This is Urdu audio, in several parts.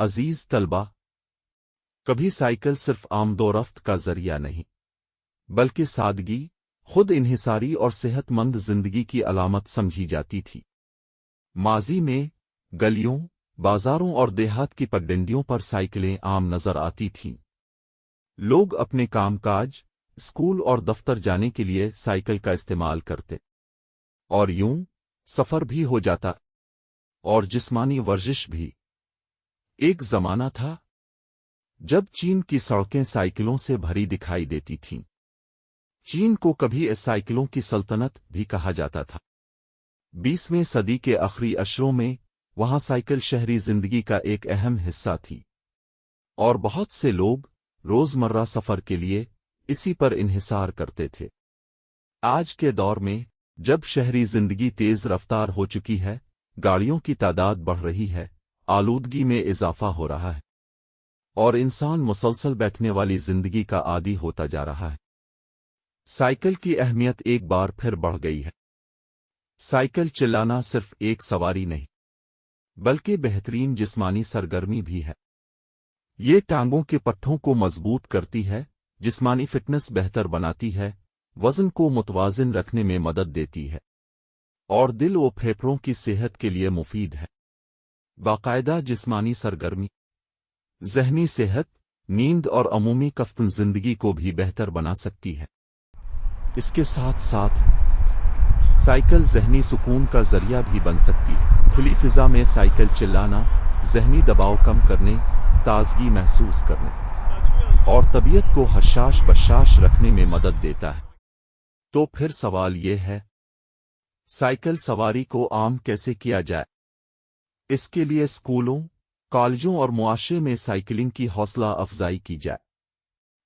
عزیز طلبہ، کبھی سائیکل صرف آمد و رفت کا ذریعہ نہیں، بلکہ سادگی، خود انحصاری اور صحت مند زندگی کی علامت سمجھی جاتی تھی۔ ماضی میں گلیوں، بازاروں اور دیہات کی پگڈنڈیوں پر سائیکلیں عام نظر آتی تھیں۔ لوگ اپنے کام کاج، اسکول اور دفتر جانے کے لیے سائیکل کا استعمال کرتے، اور یوں سفر بھی ہو جاتا اور جسمانی ورزش بھی۔ ایک زمانہ تھا جب چین کی سڑکیں سائیکلوں سے بھری دکھائی دیتی تھیں۔ چین کو کبھی سائیکلوں کی سلطنت بھی کہا جاتا تھا۔ 20ویں صدی کے آخری اشروں میں وہاں سائیکل شہری زندگی کا ایک اہم حصہ تھی، اور بہت سے لوگ روزمرہ سفر کے لیے اسی پر انحصار کرتے تھے۔ آج کے دور میں جب شہری زندگی تیز رفتار ہو چکی ہے، گاڑیوں کی تعداد بڑھ رہی ہے، آلودگی میں اضافہ ہو رہا ہے، اور انسان مسلسل بیٹھنے والی زندگی کا عادی ہوتا جا رہا ہے، سائیکل کی اہمیت ایک بار پھر بڑھ گئی ہے۔ سائیکل چلانا صرف ایک سواری نہیں، بلکہ بہترین جسمانی سرگرمی بھی ہے۔ یہ ٹانگوں کے پٹھوں کو مضبوط کرتی ہے، جسمانی فٹنس بہتر بناتی ہے، وزن کو متوازن رکھنے میں مدد دیتی ہے، اور دل و پھیپھڑوں کی صحت کے لیے مفید ہے۔ باقاعدہ جسمانی سرگرمی ذہنی صحت، نیند اور عمومی کفتن زندگی کو بھی بہتر بنا سکتی ہے۔ اس کے ساتھ ساتھ سائیکل ذہنی سکون کا ذریعہ بھی بن سکتی ہے۔ کھلی فضا میں سائیکل چلانا ذہنی دباؤ کم کرنے، تازگی محسوس کرنے اور طبیعت کو حشاش بشاش رکھنے میں مدد دیتا ہے۔ تو پھر سوال یہ ہے، سائیکل سواری کو عام کیسے کیا جائے؟ اس کے لیے اسکولوں، کالجوں اور معاشرے میں سائیکلنگ کی حوصلہ افزائی کی جائے،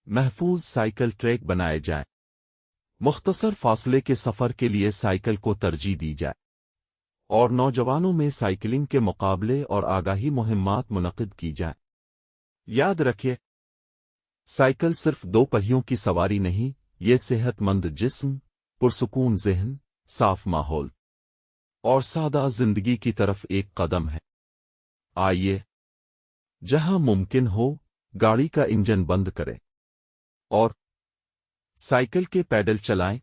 محفوظ سائیکل ٹریک بنائے جائیں، مختصر فاصلے کے سفر کے لیے سائیکل کو ترجیح دی جائے، اور نوجوانوں میں سائیکلنگ کے مقابلے اور آگاہی مہمات منعقد کی جائیں۔ یاد رکھیں، سائیکل صرف دو پہیوں کی سواری نہیں، یہ صحت مند جسم، پرسکون ذہن، صاف ماحول اور سادہ زندگی کی طرف ایک قدم ہے۔ آئیے، جہاں ممکن ہو گاڑی کا انجن بند کریں اور سائیکل کے پیڈل چلائیں۔